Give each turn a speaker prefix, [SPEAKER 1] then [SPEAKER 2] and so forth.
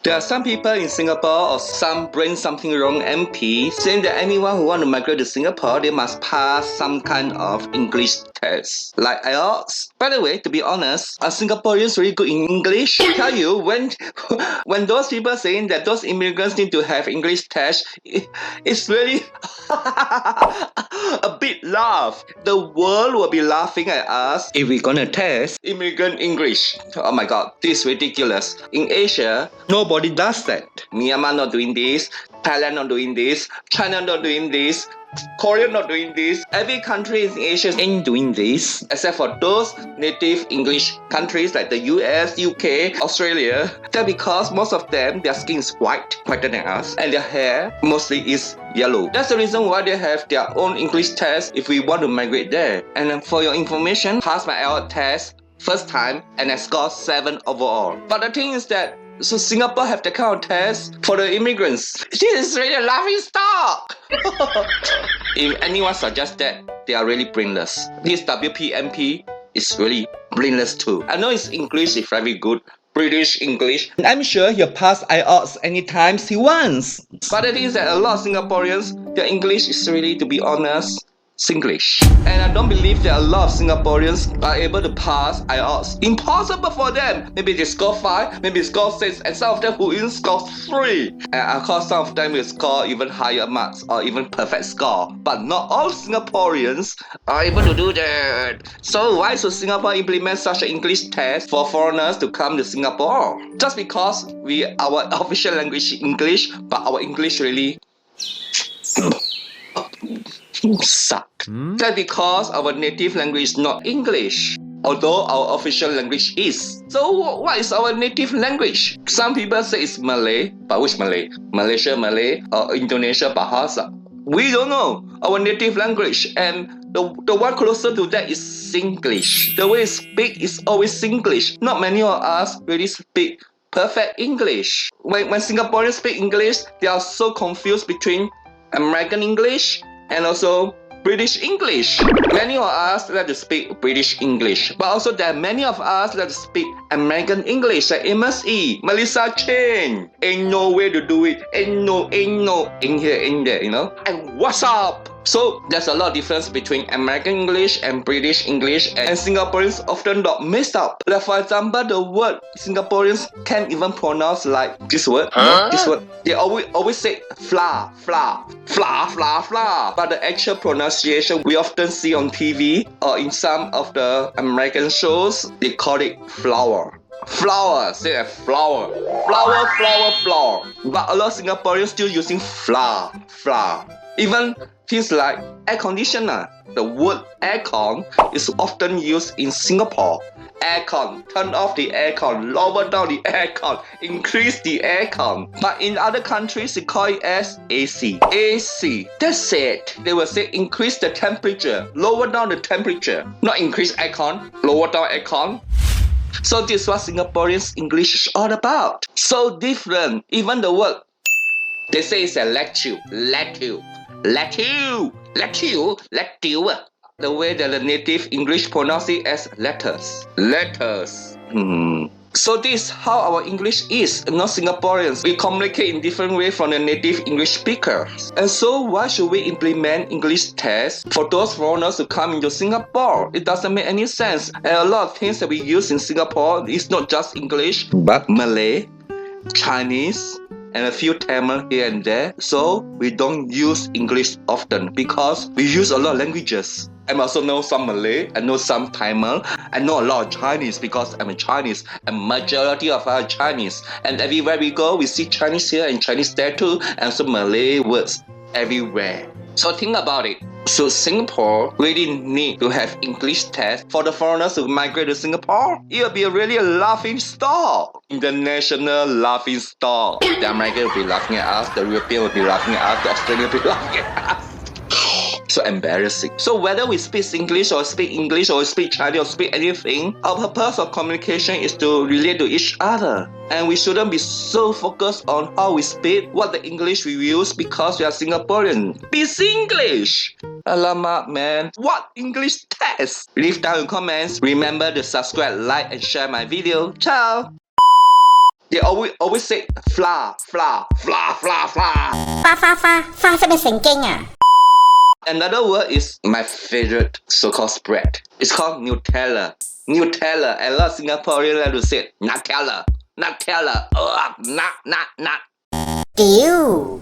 [SPEAKER 1] There are some people in Singapore or some brain something wrong MP saying that anyone who want to migrate to Singapore, they must pass some kind of English test, like IELTS. By the way, to be honest, are Singaporeans really good in English? I tell you, when those people saying that those immigrants need to have English test, it's really a bit laugh. The world will be laughing at us if we're gonna test immigrant English. Oh my god, this is ridiculous. In Asia, nobody does that. Myanmar not doing this, Thailand not doing this, China not doing this, Korea not doing this. Every country in Asia ain't doing this, except for those native English countries like the US, UK, Australia. That's because most of them, their skin is whiter than us, and their hair mostly is yellow. That's the reason why they have their own English test if we want to migrate there. And for your information, passed my IELTS test first time and I scored 7 overall. But the thing is that so Singapore have the kind of test for the immigrants. This is really a laughing stock. If anyone suggests that, they are really brainless. This WPMP is really brainless too. I know his English is very good, British English. I'm sure he'll pass IELTS anytime he wants. But the thing is that a lot of Singaporeans, their English is really, to be honest, Singlish. And I don't believe that a lot of Singaporeans are able to pass IELTS. Impossible for them. Maybe they score 5, maybe they score 6, and some of them who even score 3. And of course some of them will score even higher marks or even perfect score. But not all Singaporeans are able to do that. So why should Singapore implement such an English test for foreigners to come to Singapore? Just because our official language is English, but our English really suck. That's because our native language is not English, although our official language is. So what is our native language? Some people say it's Malay, but which Malay? Malaysia Malay or Indonesia Bahasa? We don't know our native language, and the one closer to that is Singlish. The way we speak is always Singlish. Not many of us really speak perfect English. When Singaporeans speak English, they are so confused between American English and also British English. Many of us like to speak British English, but also there are many of us like to speak American English, like Amos E, Melissa Chen. Ain't no way to do it. Ain't no, in here, in there, you know. And what's up? So there's a lot of difference between American English and British English, and Singaporeans often got messed up. Like for example, the word Singaporeans can't even pronounce like this word. This word. They always say fla. But the actual pronunciation we often see on TV or in some of the American shows, they call it flower. Flower, say a flower. Flower. But a lot of Singaporeans still using fla. Even things like air conditioner. The word aircon is often used in Singapore. Aircon, turn off the aircon, lower down the aircon, increase the aircon. But in other countries, they call it as AC. AC, that's it. They will say increase the temperature, lower down the temperature. Not increase aircon, lower down aircon. So this is what Singaporeans English is all about. So different. Even the word, they say it's a lecture. The way that the native English pronounce it as letters. So this is how our English is, not Singaporeans. We communicate in different ways from the native English speakers. And so why should we implement English tests for those foreigners who come into Singapore? It doesn't make any sense. And a lot of things that we use in Singapore is not just English, but Malay, Chinese, and a few Tamil here and there. So we don't use English often because we use a lot of languages. I also know some Malay, I know some Tamil, I know a lot of Chinese because I'm a Chinese, and majority of us are Chinese. And everywhere we go, we see Chinese here and Chinese there too, and some Malay words everywhere. So think about it. So Singapore really need to have English tests for the foreigners who migrate to Singapore? It will be a laughing stock. International laughing stock. The American will be laughing at us, the European will be laughing at us, the Australian will be laughing at us. So embarrassing. So whether we speak English or speak Chinese or speak anything, our purpose of communication is to relate to each other. And we shouldn't be so focused on how we speak, what the English we use because we are Singaporean. Be Singlish! Alamak, man. What English test? Leave down in comments. Remember to subscribe, like, and share my video. Ciao! They always say flour.
[SPEAKER 2] 花係咪神經啊？
[SPEAKER 1] Another word is my favorite so-called spread. It's called Nutella. A lot of Singaporeans like to say Nutella. Nut.
[SPEAKER 2] 屌！